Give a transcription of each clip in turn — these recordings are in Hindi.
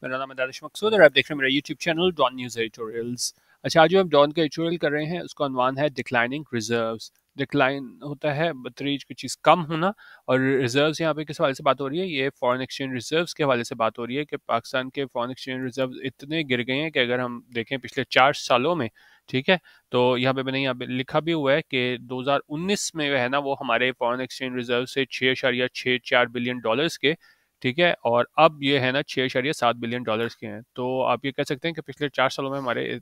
मेरा नाम है दानिश मकसूद और आप देख रहे हैं मेरा YouTube channel Dawn news editorials. अच्छा, आज जो हम डॉन का एडिटोरियल कर रहे हैं उसका अनवान है डिक्लाइनिंग रिजर्व्स। डिक्लाइन होता है बतरीज की चीज़ कम होना, और रिजर्व्स यहाँ पे किस हवाले से बात हो रही है, ये फॉरेन एक्सचेंज रिजर्व्स के हवाले से बात हो रही है कि पाकिस्तान के फॉरेन एक्सचेंज रिजर्व्स इतने गिर गए हैं कि अगर हम देखें पिछले 4 सालों में, ठीक है, तो यहाँ पे मैंने यहाँ पे लिखा भी हुआ है कि 2019 में है ना वो हमारे फॉरेन एक्सचेंज रिजर्व से 6.64 बिलियन डॉलर्स के, ठीक है, और अब ये है ना 6.7 बिलियन डॉलर्स के हैं। तो आप ये कह सकते हैं कि पिछले 4 सालों में हमारे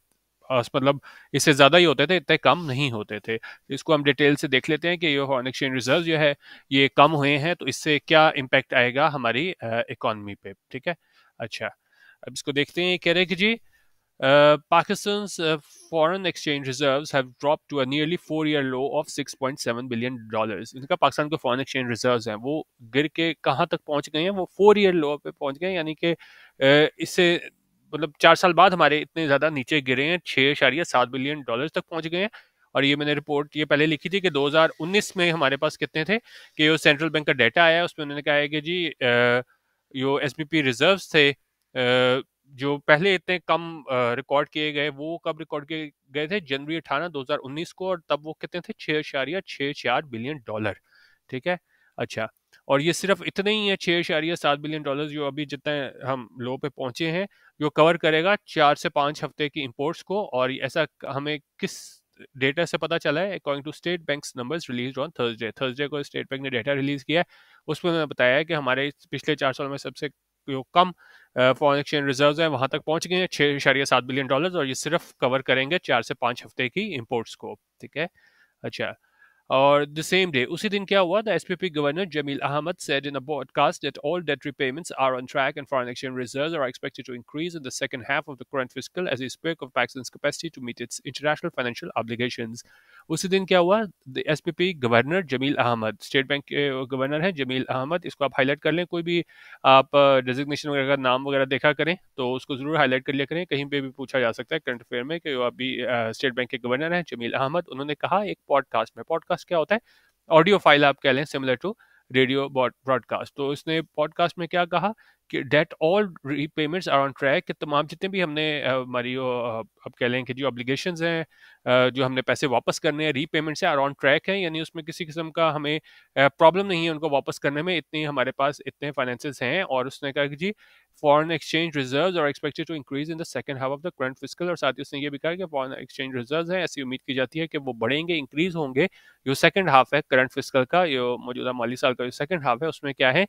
मतलब इससे ज़्यादा ही होते थे, इतने कम नहीं होते थे। इसको हम डिटेल से देख लेते हैं कि ये फॉरेन एक्सचेंज रिजर्व जो है ये कम हुए हैं, तो इससे क्या इम्पैक्ट आएगा हमारी इकॉनमी पे, ठीक है। अच्छा, अब इसको देखते हैं। ये कह रहे हैं कि जी Pakistan's foreign exchange reserves have dropped to a nearly 4-year low of $6.7 billion. इनका पाकिस्तान के फॉरेन एक्सचेंज रिजर्व्स हैं वो गिर के कहाँ तक पहुंच गए हैं, वो 4-year लो पे पहुंच गए हैं, यानी कि इससे मतलब 4 साल बाद हमारे इतने ज़्यादा नीचे गिरे हैं, $6.7 बिलियन तक पहुंच गए हैं। और ये मैंने रिपोर्ट ये पहले लिखी थी कि 2019 में हमारे पास कितने थे, कि जो सेंट्रल बैंक का डाटा आया है उसमें उन्होंने कहा है कि जी जो एसपीपी रिजर्व्स थे जो पहले इतने कम रिकॉर्ड किए गए, वो कब रिकॉर्ड किए गए थे, जनवरी 2019 को, और तब वो कितने थे, 6.64 बिलियन डॉलर, ठीक है। अच्छा, और ये सिर्फ इतने ही है, $6.7 बिलियन जो अभी जितने हम लो पे पहुंचे हैं, जो कवर करेगा 4 से 5 हफ्ते की इंपोर्ट्स को। और ऐसा हमें किस डेटा से पता चला है, according to State Bank's numbers release on Thursday को स्टेट बैंक ने डेटा रिलीज किया है। उसमें उन्होंने बताया है कि हमारे पिछले 4 सालों में सबसे जो कम फॉरेन एक्सचेंज रिजर्व्स हैं वहां तक पहुंच गए हैं, $6.7 बिलियन, और ये सिर्फ कवर करेंगे 4 से 5 हफ्ते की इंपोर्ट्स को, ठीक है। अच्छा, और द सेम डे, उसी दिन क्या हुआ, the SBP governor Jameel Ahmad said in a broadcast that all debt repayments are on track and foreign exchange reserves are expected to increase in the second half of the current fiscal as he spoke of Pakistan's capacity to meet its international financial obligations. उसी दिन क्या हुआ, the SBP governor Jameel Ahmad, State Bank के गवर्नर हैं जमील अहमद, इसको आप हाईलाइट कर लें, कोई भी आप डिजिग्नेशन वगैरह का नाम वगैरह देखा करें तो उसको जरूर हाईलाइट कर लिया करें, कहीं पे भी पूछा जा सकता है करंट अफेयर में कि अभी स्टेट बैंक के गवर्नर हैं जमील अहमद, उन्होंने कहा एक पॉडकास्ट में, पॉडकास्ट क्या होता है, ऑडियो फाइल आप कह लें, सिमिलर टू रेडियो ब्रॉडकास्ट, तो इसने पॉडकास्ट में क्या कहा कि debt all repayments are on track, कि तमाम जितने भी हमने हमारी अब कह लें कि जो ऑब्लिगेशंस हैं, जो हमने पैसे वापस करने हैं, रीपेमेंट से आर ऑन ट्रैक हैं, यानी उसमें किसी किस्म का हमें प्रॉब्लम नहीं है उनको वापस करने में, इतनी हमारे पास इतने फाइनेंसेस हैं। और उसने कहा कि जी foreign exchange reserves are expected to increase in the second half of the current fiscal, और साथ ही उसने ये भी कहा कि फॉरेन एक्सचेंज रिजर्व्स हैं, ऐसी उम्मीद की जाती है कि वो बढ़ेंगे, इंक्रीज होंगे। जो सेकंड हाफ है करंट फिस्कल का, जो मौजूदा माली साल का जो सेकंड हाफ है, उसमें क्या है,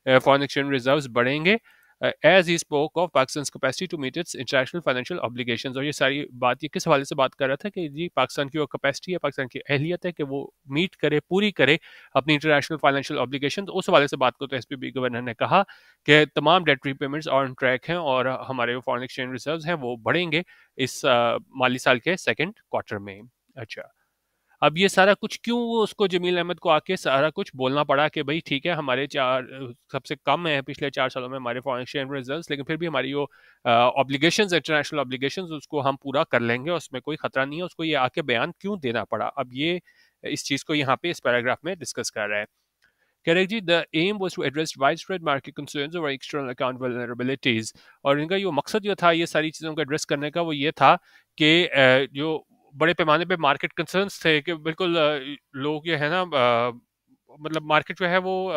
फॉरेन एक्सचेंज रिजर्व्स बढ़ेंगे, as he spoke of Pakistan capacity to meet its international financial obligations. और ये सारी बात ये किस हवाले से बात कर रहा था कि जी पाकिस्तान की वो कैपेसिटी है, पाकिस्तान की अहलियत है कि वो मीट करे, पूरी करे अपनी इंटरनेशनल फाइनेंशियल ऑब्लिगेशन। तो उस हवाले से बात को तो एसपीबी गवर्नर ने कहा कि तमाम डेट रीपेमेंट्स ऑन ट्रैक हैं और हमारे जो फॉरेन एक्सचेंज रिजर्व्स हैं वो बढ़ेंगे इस माली साल के सेकेंड क्वार्टर में। अच्छा, अब ये सारा कुछ क्यों वो उसको जमील अहमद को आके सारा कुछ बोलना पड़ा कि भाई ठीक है, हमारे सबसे कम है पिछले 4 सालों में हमारे फॉरेन एक्सचेंज रिजर्व्स, लेकिन फिर भी हमारी जो ऑब्लिगेशंस, इंटरनेशनल ऑब्लिगेशंस, उसको हम पूरा कर लेंगे, उसमें कोई खतरा नहीं है। उसको ये आके बयान क्यों देना पड़ा, अब ये इस चीज़ को यहाँ पे इस पैराग्राफ में डिस्कस कर रहा है। करेक्ट जी, the aim was to address widespread market concerns over external account vulnerabilities, और इनका जो मकसद जो था ये सारी चीज़ों को एड्रेस करने का, वो ये था कि जो बड़े पैमाने पे मार्केट कंसर्न्स थे कि बिल्कुल लोग ये है ना मतलब मार्केट जो है वो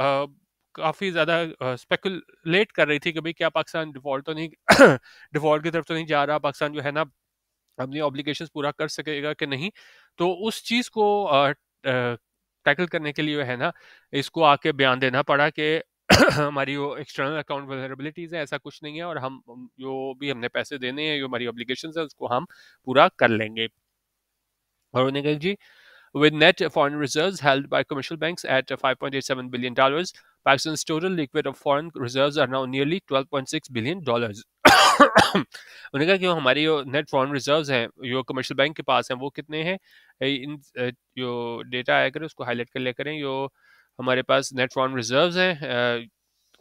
काफ़ी ज़्यादा स्पेकुलेट कर रही थी कि भाई क्या पाकिस्तान डिफॉल्ट तो नहीं डिफॉल्ट की तरफ तो नहीं जा रहा, पाकिस्तान जो है ना अपनी ऑब्लिगेशंस पूरा कर सकेगा कि नहीं। तो उस चीज़ को टैकल करने के लिए जो है ना, इसको आके बयान देना पड़ा कि हमारी वो एक्सटर्नल अकाउंट वल्नरेबिलिटीज़ है, ऐसा कुछ नहीं है, और हम जो भी हमने पैसे देने हैं, जो हमारी ऑब्लिगेशंस है, उसको हम पूरा कर लेंगे। और उन्होंने कहा जी, with net foreign reserves held by commercial banks at $5.87 billion, Pakistan's total liquid of foreign reserves are now nearly $12.6 billion. उन्होंने कहा कि जो हमारी जो नेट फॉरेन रिजर्व्स हैं जो कमर्शियल बैंक के पास हैं वो कितने हैं, इन जो डेटा आया करें उसको हाईलाइट कर लिया करें, जो हमारे पास नेट फॉरेन रिजर्व्स हैं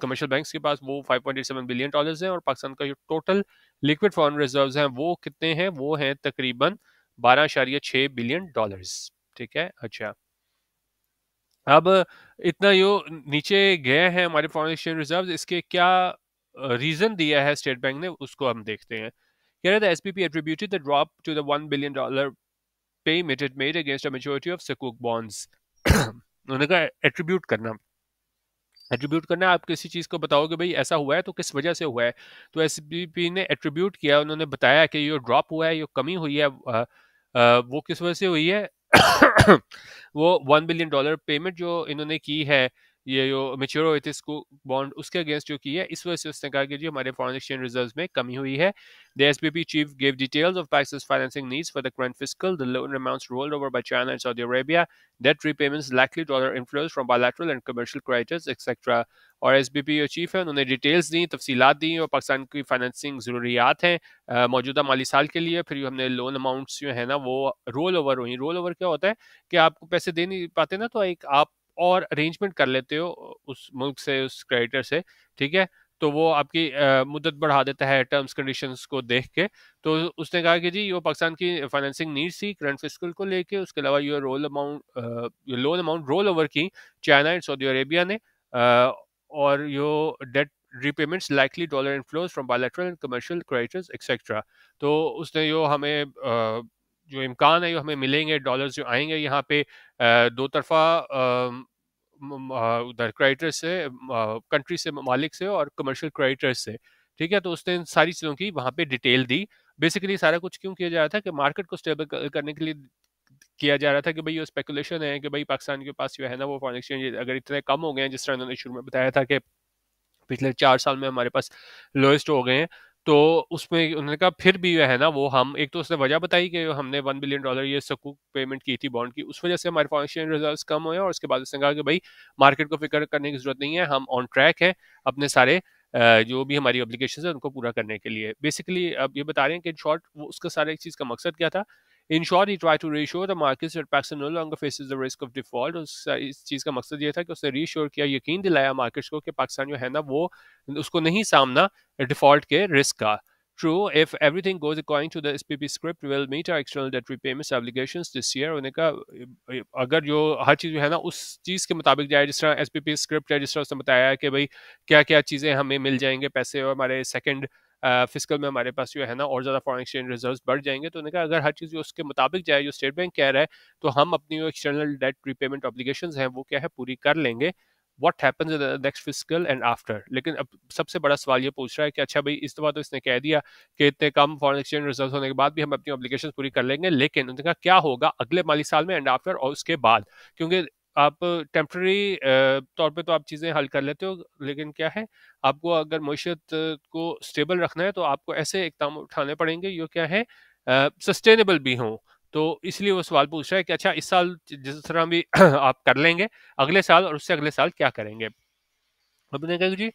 कमर्शियल बैंक्स के पास, वो $5.87 बिलियन हैं, और पाकिस्तान का जो टोटल लिक्विड फॉरेन रिजर्व्स हैं वो कितने हैं, वो हैं तकरीबन $12.6 बिलियन, ठीक है। अच्छा, अब इतना जो नीचे गए हैं हमारे फॉरेन एक्सचेंज रिजर्व्स, इसके क्या रीजन दिया है स्टेट बैंक ने, उसको हम देखते हैं। कह रहे थे SPP attributed the drop to the $1 billion payment it made against a maturity of सकूक बॉन्ड्स। उन्होंने कहा एट्रीब्यूट करना है, आप किसी चीज़ को बताओगे भाई ऐसा हुआ है तो किस वजह से हुआ है। तो एसबीपी ने एट्रीब्यूट किया, उन्होंने बताया कि ये ड्रॉप हुआ है, ये कमी हुई है, वो किस वजह से हुई है। वो $1 बिलियन पेमेंट जो इन्होंने की है, ये जो मेच्योर हुए थे इसको बॉन्ड, उसके अगेंस्ट जो की है, इस वजह से उसने कहा कि जी हमारे फॉरेन एक्सचेंज रिजर्व्स में कमी हुई है। The SBP chief gave details of Pakistan's financing needs for the current fiscal, the loan amounts rolled over by China and Saudi Arabia, debt repayments, likely dollar inflows from bilateral and commercial creditors, etc. और एसबीपी जो चीफ है उन्होंने डिटेल्स दी, तफसीलात दी और पाकिस्तान की फाइनेंसिंग ज़रूरियात हैं मौजूदा माली साल के लिए। फिर हमने लोन अमाउंट्स जो है ना वो रोल ओवर हुई। रोल ओवर क्या होता है कि आपको पैसे दे नहीं पाते ना, तो एक आप और अरेंजमेंट कर लेते हो उस मुल्क से, उस क्रेडिटर से, ठीक है। तो वो आपकी मुद्दत बढ़ा देता है टर्म्स कंडीशंस को देख के। तो उसने कहा कि जी वो पाकिस्तान की फाइनेंसिंग नीड्स थी करंट फिस्कल को लेके, उसके अलावा ये लोन अमाउंट रोल ओवर की चाइना एंड सऊदी अरेबिया ने, और यो debt repayments likely dollar inflows from bilateral and commercial creditors etcetera. तो उसने यो हमें जो इम्कान है, जो हमें मिलेंगे डॉलर्स जो आएंगे यहाँ पे दो तरफा उधर क्रेडिटर से, कंट्री से, ममालिक से और कमर्शियल क्रेडिटर्स से, ठीक है। तो उसने इन सारी चीज़ों की वहाँ पे डिटेल दी। बेसिकली सारा कुछ क्यों किया जा रहा था कि मार्केट को स्टेबल करने के लिए किया जा रहा था कि भाई ये स्पेकुलेशन है कि भाई पाकिस्तान के पास जो है ना वो फॉरेन एक्सचेंज अगर इतने कम हो गए हैं, जिस तरह उन्होंने शुरू में बताया था कि पिछले 4 साल में हमारे पास लोएस्ट हो गए हैं, तो उसमें उन्होंने कहा फिर भी जो है ना वो हम, एक तो उसने वजह बताई कि हमने $1 बिलियन ये सकूक पेमेंट की थी बॉन्ड की, उस वजह से हमारे फॉरेन एक्सचेंज रिजर्व्स कम हुए, और उसके बाद उसने कहा कि भाई मार्केट को फिक्र करने की जरूरत नहीं है, हम ऑन ट्रैक है अपने सारे जो भी हमारी ऑब्लिगेशन है उनको पूरा करने के लिए। बेसिकली अब ये बता रहे हैं कि इन शॉर्ट वो उसका सारे एक चीज़ का मकसद क्या था। इन शॉर्ट ही try to reassure the markets that Pakistan no longer faces the risk of default. इस चीज़ का मकसद ये था कि उसने रीश्योर किया, यकीन दिलाया मार्केट्स को कि पाकिस्तान जो है ना वो उसको नहीं सामना डिफॉल्ट के रिस्क का। True, if everything goes according to the SPP script, we'll meet our external debt repayments obligations this year। उन्होंने कहा अगर जो हर चीज़ जो है ना उस चीज़ के मुताबिक जाए, जिस तरह SPP स्क्रिप्ट है, जिस तरह उसने बताया है कि भाई क्या क्या चीज़ें हमें मिल जाएंगे पैसे, और हमारे सेकंड फिस्कल में हमारे पास जो है ना और ज़्यादा फॉरेन एक्सचेंज रिजर्व्स बढ़ जाएंगे। तो उन्होंने कहा अगर हर चीज़ जो उसके मुताबिक जाए, जो स्टेट बैंक कह रहा है, तो हम अपनी जो एक्सटर्नल डेट रिपेमेंट ऑब्लिगेशंस हैं वो क्या है पूरी कर लेंगे। What happens in the next fiscal and after. लेकिन अब सबसे बड़ा सवाल ये पूछ रहा है कि अच्छा भाई इस दफा तो इसने कह दिया कि इतने कम फॉरेन एक्सचेंज रिजर्व होने के बाद भी हम अपनी ऑब्लिगेशन पूरी कर लेंगे, लेकिन उन्होंने कहा क्या होगा अगले माली साल में एंड आफ्टर और उसके बाद। क्योंकि आप टेम्प्रेरी तौर पे तो आप चीज़ें हल कर लेते हो, लेकिन क्या है आपको अगर मईशत को स्टेबल रखना है तो आपको ऐसे इकदाम उठाने पड़ेंगे जो क्या है सस्टेनेबल भी हों। तो इसलिए वो सवाल पूछ रहा है कि अच्छा इस साल जिस तरह भी आप कर लेंगे, अगले साल और उससे अगले साल क्या करेंगे। अब मैंने कहा जी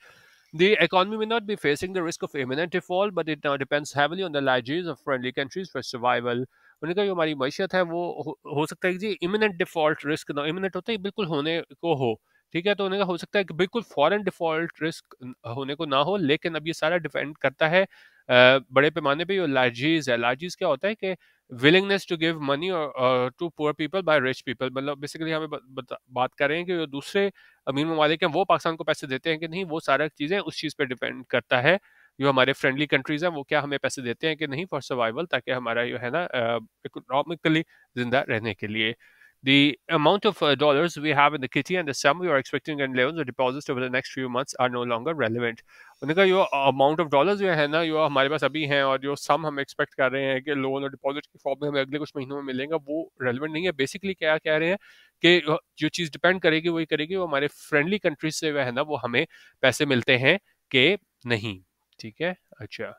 the economy may not be facing the risk of imminent default, but it now depends heavily on the liabilities of friendly countries for survival। उन्होंने कहा जो हमारी मैशियत है वो हो सकता है कि जी इमिनेंट डिफॉल्ट रिस्क ना, इमिनेंट होता है बिल्कुल होने को हो, ठीक है। तो उन्होंने कहा हो सकता है कि बिल्कुल फॉरेन डिफॉल्ट रिस्क होने को ना हो, लेकिन अब ये सारा डिपेंड करता है बड़े पैमाने पे जो लार्जीज है। लार्जीज क्या होता है कि willingness to give money to poor people by rich people. मतलब बेसिकली हमें बात कर रहे हैं कि जो दूसरे अमीर ममालिक हैं वो पाकिस्तान को पैसे देते हैं कि नहीं, वो सारा चीज़ें उस चीज़ पे डिपेंड करता है। जो हमारे फ्रेंडली कंट्रीज हैं वो क्या हमें पैसे देते हैं कि नहीं फॉर सर्वाइवल, ताकि हमारा जो है ना इकोनॉमिकली जिंदा रहने के लिए। The amount of dollars we have in the kitty and the sum we are expecting in loans or deposits over the next few months are no longer relevant। उन्होंने कहा जो अमाउंट ऑफ डॉलर्स जो है ना जो हमारे पास अभी हैं और जो सम हम एक्सपेक्ट कर रहे हैं कि लोन और डिपॉजिट की फॉर्म में हमें अगले कुछ महीनों में मिलेगा, वो रेलिवेंट नहीं है। बेसिकली क्या कह रहे हैं कि जो चीज़ डिपेंड करेगी वही करेगी, वो हमारे फ्रेंडली कंट्रीज से जो है ना वो हमें पैसे मिलते हैं कि नहीं, ठीक है। अच्छा,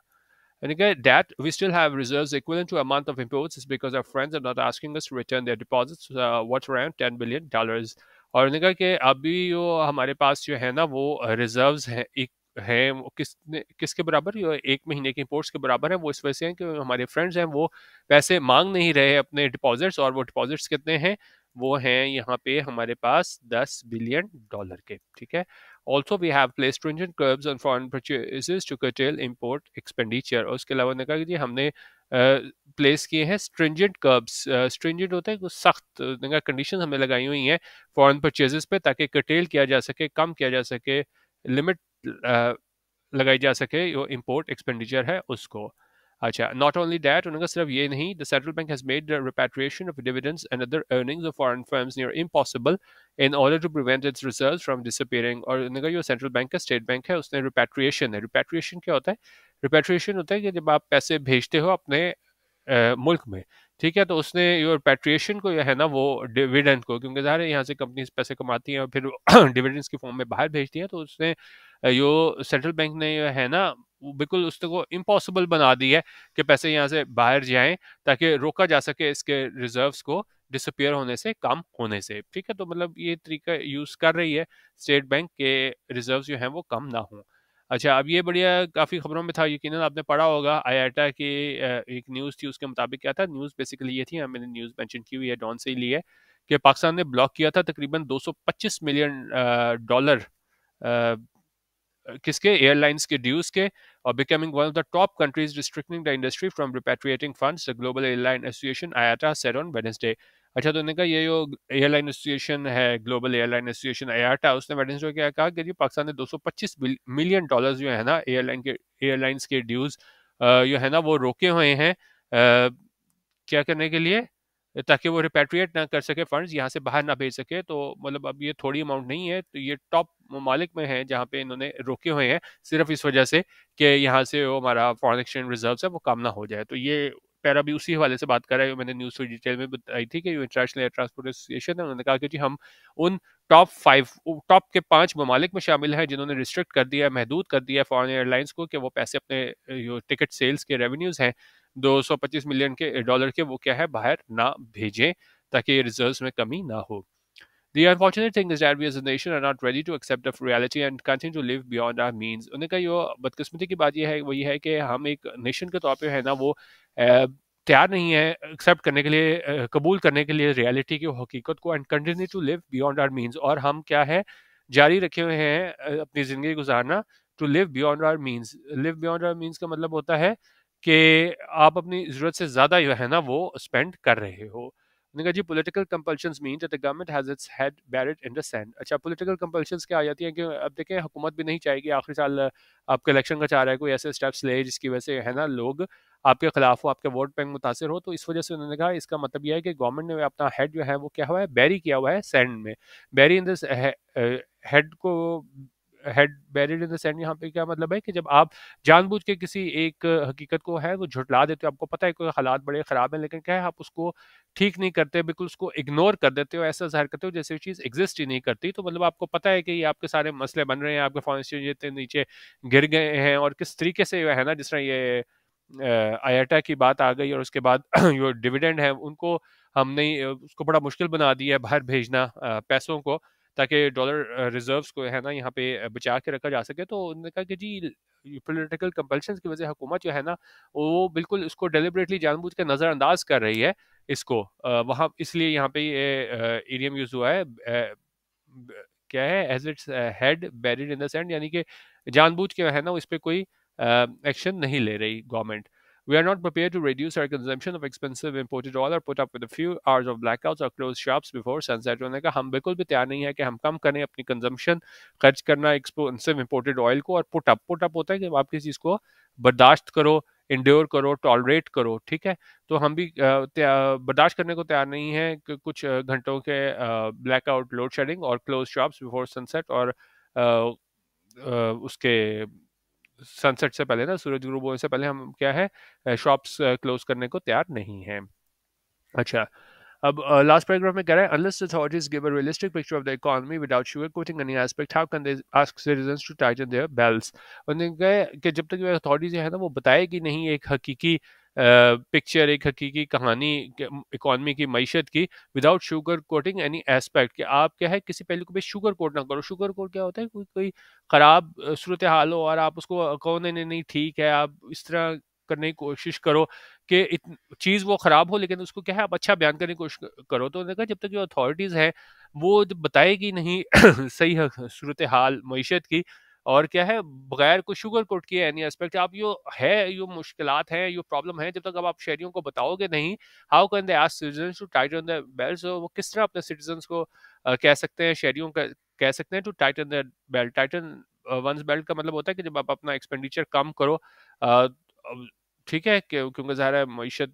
and again, that we still have reserves equivalent to a month of imports is because our friends are not asking us to return their deposits, what's around $10 billion। और उन्होंने कहा कि अभी जो हमारे पास जो है ना वो रिजर्व्स हैं एक है वो किसके बराबर, ये 1 महीने के इंपोर्ट्स के बराबर है। वो इस वजह से हैं कि हमारे फ्रेंड्स हैं वो पैसे मांग नहीं रहे अपने डिपॉजिट्स, और वो डिपॉजिट्स कितने हैं, वो हैं यहाँ पे हमारे पास $10 बिलियन के, ठीक है। Also, we have placed stringent curbs on foreign purchases to curtail import expenditure। और उसके अलावा ने कहा कि जी हमने प्लेस किए हैं स्ट्रिंजेंट कर्ब्स। स्ट्रिंजेंट होता है कुछ सख्त कंडीशन हमें लगाई हुई हैं फॉरेन परचेजेस पे, ताकि कर्टेल किया जा सके, कम किया जा सके, लिमिट लगाई जा सके जो इम्पोर्ट एक्सपेंडिचर है उसको। अच्छा, नॉट ओनली दैट, उन्होंने कहा सिर्फ ये नहीं, the central bank has made the repatriation of dividends and other earnings of foreign firms near impossible in order to prevent its reserves from disappearing. और उन्होंने कहा जो सेंट्रल बैंक का स्टेट बैंक है उसने रिपैट्रिएशन है। रिपैट्रिएशन क्या होता है? रिपैट्रिएशन होता है कि जब आप पैसे भेजते हो अपने मुल्क में, ठीक है, तो उसने योर पैट्रिएशन को जो है ना वो डिविडेंड को, क्योंकि ज़ाहिर है यहाँ से कंपनीज पैसे कमाती हैं और फिर डिविडेंड्स की फॉर्म में बाहर भेजती हैं, तो उसने जो सेंट्रल बैंक ने जो है ना वो बिल्कुल उसको इम्पॉसिबल बना दी है कि पैसे यहाँ से बाहर जाएं, ताकि रोका जा सके इसके रिजर्व्स को डिसअपियर होने से, कम होने से। ठीक है, तो मतलब ये तरीका यूज़ कर रही है स्टेट बैंक के रिजर्व्स जो हैं वो कम ना हों। अच्छा, अब ये बढ़िया काफ़ी खबरों में था, यकीनन आपने पढ़ा होगा आईआटा की एक न्यूज़ थी, उसके मुताबिक क्या था, न्यूज़ बेसिकली ये थी, मैंने न्यूज़ मेंशन की हुई है, डॉन से ही ली है, कि पाकिस्तान ने ब्लॉक किया था तकरीबन 225 मिलियन डॉलर किसके, एयरलाइंस के ड्यूज के, और becoming one of the top countries restricting the industry from repatriating funds, the global airline association IATA said on Wednesday. अच्छा, तो उन्होंने कहा ये जो एयरलाइन एसोसिएशन है, ग्लोबल एयरलाइन एसोसिएशन आयाटा, उसने वेडनेसडे क्या कहा कि जी पाकिस्तान ने 225 मिलियन डॉलर जो है ना एयरलाइंस के ड्यूज जो है ना वो रोके हुए हैं, क्या करने के लिए, ताकि वो रिपैट्रिएट ना कर सके फंड्स, यहाँ से बाहर ना भेज सके। तो मतलब अब ये थोड़ी अमाउंट नहीं है, तो ये टॉप ममालिक में है जहाँ पे इन्होंने रोके हुए हैं, सिर्फ इस वजह से कि यहाँ से वो हमारा फॉरेन एक्सचेंज रिजर्व है वो कम ना हो जाए। तो ये पैरा भी उसी हवाले से बात कर रहा है, मैंने न्यूज़ थोड़ी डिटेल में बताई थी कि इंटरनेशनल एयर ट्रांसपोर्ट एसोसिएशन है, उन्होंने कहा कि जी हम उन टॉप के 5 ममालिक में शामिल हैं जिन्होंने रिस्ट्रिक्ट कर दिया, महदूद कर दिया फॉरेन एयरलाइंस को कि वो पैसे अपने जो टिकट सेल्स के रेवेन्यूज हैं 225 मिलियन के डॉलर के, वो क्या है बाहर ना भेजें, ताकि रिजर्व्स में कमी ना हो। The unfortunate thing is that we as a nation are not ready to accept the reality and continue to live beyond our means. उन्होंने कहा यो बदकिस्मती की बात यह है, वो ये है कि हम एक नेशन के तौर पे है ना वो तैयार नहीं है एक्सेप्ट करने के लिए, कबूल करने के लिए रियलिटी की हकीकत को, and continue to live beyond our means, और हम क्या है जारी रखे हुए हैं अपनी ज़िंदगी गुजारना, to live beyond our means. Live beyond our means का मतलब होता है कि आप अपनी ज़रूरत से ज़्यादा जो है ना वो स्पेंड कर रहे हो। उन्होंने कहा जी political compulsions mean that the government has its head buried in the sand. अच्छा, पॉलिटिकल कंपल्शंस क्या आ जाती हैं कि अब देखें हुकूमत भी नहीं चाहेगी आखिरी साल आपका इलेक्शन का चाह रहा है, कोई ऐसे स्टेप्स ले जिसकी वजह से है ना लोग आपके खिलाफ हो, आपके वोट बैंक मुतासर हो, तो इस वजह से उन्होंने कहा इसका मतलब यह है कि गवर्नमेंट ने अपना हेड जो है वो क्या हुआ है, बैरी किया हुआ है सैंड में। बैरी इन दिस हेड को, head buried in the sand, यहाँ पे क्या मतलब है कि जब आप जानबूझ के किसी एक हकीकत को है वो झुटला देते हो, आपको पता है कोई हालात बड़े ख़राब हैं, लेकिन क्या है आप उसको ठीक नहीं करते, बिल्कुल उसको इग्नोर कर देते हो, ऐसा ज़ाहिर करते हो जैसे वो चीज़ एग्जिस्ट ही नहीं करती। तो मतलब आपको पता है कि ये आपके सारे मसले बन रहे हैं, आपके फॉरेन एक्सचेंज इतने नीचे गिर गए हैं, और किस तरीके से है ना, जिस तरह ये आयाटा की बात आ गई, और उसके बाद जो डिविडेंड है उनको हमने उसको बड़ा मुश्किल बना दिया है बाहर भेजना पैसों को, ताकि डॉलर रिजर्व्स को है ना यहाँ पे बचा के रखा जा सके। तो उन्होंने कहा कि जी पॉलिटिकल कंपल्शन की वजह से हुकूमत जो है ना वो बिल्कुल इसको डेलिबरेटली जानबूझ के नज़रअंदाज कर रही है इसको, वहाँ इसलिए यहाँ पे ये इडियम यूज हुआ है, क्या है, as its head buried in the sand, यानी कि जानबूझ के है ना इस पे कोई एक्शन नहीं ले रही government. We are not prepared to reduce our consumption of expensive imported oil or put up with a few hours of blackouts or close shops before sunset। उन्होंने कहा हम बिल्कुल भी तैयार नहीं है कि हम कम करें अपनी कंजम्पशन, खर्च करना एक्सपेंसिव इंपोर्टेड ऑयल को, और पुट अप होता है कि आप किसी चीज़ को बर्दाश्त करो, इंड्योर करो, टॉलरेट करो, ठीक है। तो हम भी बर्दाश्त करने को तैयार नहीं है कि कुछ घंटों के ब्लैकआउट, लोड शेडिंग और क्लोज शॉप्स बिफोर सनसेट, और उसके सनसेट से पहले ना, सूरज ग्रुब होने से पहले हम क्या है शॉप्स क्लोज करने को तैयार नहीं हैं। अच्छा, अब लास्ट पैराग्राफ में कह रहा है unless authorities give a realistic picture of the economy without sugarcoating any aspect, how can they ask citizens to tighten their belts। उन्होंने कहा कि जब तक अथॉरिटीज है ना वो बताएगी नहीं एक हकीकी पिक्चर, एक हकीकी कहानी इकॉनमी की, मईशत की, without sugar coating any aspect, कि आप क्या है किसी पहलू को भी शुगर कोट ना करो। शुगर कोट क्या होता है, कोई कोई ख़राब सूरत हाल हो और आप उसको कहो नहीं नहीं नहीं ठीक है, आप इस तरह करने की कोशिश करो कि चीज़ वो ख़राब हो, लेकिन उसको क्या है आप अच्छा बयान करने की कोशिश करो। तो उन्होंने कहा जब तक जो अथॉरिटीज़ हैं वो जब बताएगी नहीं सही सूरत हाल मईशत की, और क्या है बगैर कोई शुगर कोट किए एनी एस्पेक्ट, आप यो है यो मुश्किलात हैं, यो प्रॉब्लम है, जब तक अब आप शहरियों को बताओगे नहीं, how can they ask citizens to tighten the belt. वो किस तरह अपने सिटीजंस को कह सकते हैं, शहरियों का कह सकते हैं to tighten the belt. Tighten one's belt का मतलब होता है कि जब आप अपना एक्सपेंडिचर कम करो, ठीक है, क्योंकि ज़ाहिर है मईशत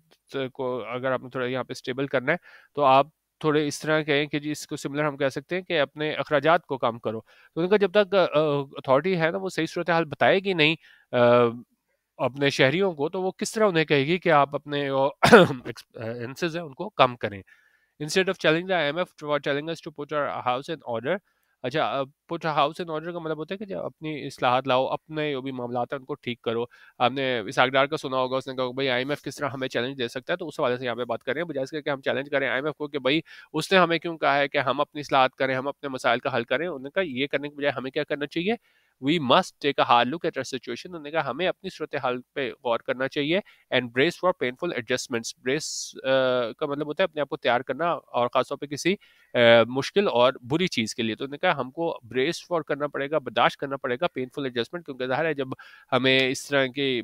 को अगर आपने थोड़ा यहाँ पे स्टेबल करना है, तो आप थोड़े इस तरह कहें कि जी इसको सिमिलर हम कह सकते हैं कि अपने अखराजात को कम करो। तो उनका जब तक अथॉरिटी है ना वो सही सूरत हाल बताएगी नहीं अपने शहरियों को, तो वो किस तरह उन्हें कहेगी कि आप अपने एक्सपेंसेस हैं उनको कम करें। Instead of telling the IMF for telling us to put our house in order, अच्छा पुट हाउस इन ऑर्डर का मतलब होता है कि जब अपनी इस्लाहत लाओ, अपने जो भी मामलात हैं उनको ठीक करो। आपने इसाक डार का सुना होगा, उसने कहा भाई आईएमएफ किस तरह हमें चैलेंज दे सकता है, तो उस हवाले से यहाँ पे बात करें बजाय इसके कि हम चैलेंज करें आईएमएफ को कि भाई उसने हमें क्यों कहा है कि हम अपनी इस्लाहत करें, हम अपने मसाइल का हल करें। उन्होंने कहा ये करने के बजाय हमें क्या करना चाहिए, we must take a hard look at our situation. उन्होंने कहा हमें अपनी सूरत हाल पे गौर करना चाहिए and brace for painful adjustments. Brace का मतलब होता है अपने आप को तैयार करना, और खासतौर पे किसी मुश्किल और बुरी चीज़ के लिए। तो उन्होंने कहा हमको ब्रेस फॉर करना पड़ेगा, बर्दाश्त करना पड़ेगा पेनफुल एडजस्टमेंट, क्योंकि ज़ाहिर है जब हमें इस तरह की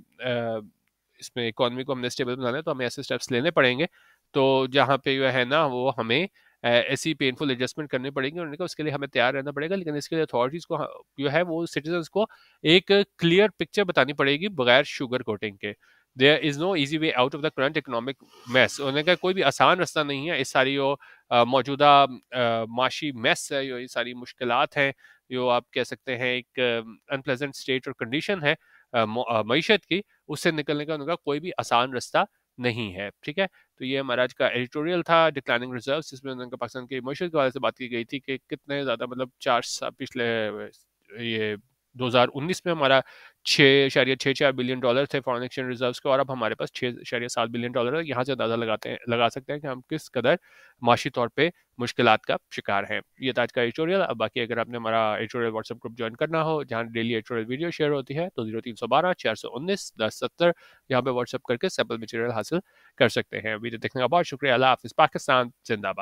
इसमें इकोनॉमी को हमने स्टेबल बनाना है तो हमें ऐसे स्टेप्स लेने पड़ेंगे, तो जहाँ पे जो है ना वो हमें ऐसी पेनफुल एडजस्टमेंट करनी पड़ेगी। उन्होंने कहा उसके लिए हमें तैयार रहना पड़ेगा, लेकिन इसके लिए अथॉरिटीज़ को जो है वो सिटीजन्स को एक क्लियर पिक्चर बतानी पड़ेगी बगैर शुगर कोटिंग के। There is no easy way out of the current economic mess. उन्होंने कहा कोई भी आसान रास्ता नहीं है इस सारी जो मौजूदा माशी मैस है, ये सारी मुश्किलात हैं, जो आप कह सकते हैं एक अनप्लेजेंट स्टेट और कंडीशन है मईशत की, उससे निकलने का उनका कोई भी आसान रास्ता नहीं है। ठीक है, तो ये हमारा आज का एडिटोरियल था डिक्लाइनिंग रिजर्व्स, जिसमें उनका पाकिस्तान की मईशत के हवाले से बात की गई थी कि कितने ज़्यादा मतलब 4 साल पिछले ये 2019 में हमारा 6.64 बिलियन डॉलर थे फॉरेन एक्सचेंज रिजर्व्स के, और अब हमारे पास 6.7 बिलियन डॉलर है। यहाँ से अंदाजा लगा सकते हैं कि हम किस कदर माशी तौर पे मुश्किलात का शिकार हैं। ये था आज का एडिटोरियल। अब बाकी अगर आपने हमारा एडिटोरियल व्हाट्सएप ग्रुप ज्वाइन करना हो जहाँ डेली एडिटोरियल वीडियो शेयर होती है, तो 0312 419 1070 यहाँ पे व्हाट्सएप करके सैम्पल मटेरियल हासिल कर सकते हैं। वीडियो देखने का बहुत शुक्रिया। अल्लाह हाफिज़। पाकिस्तान जिंदाबाद।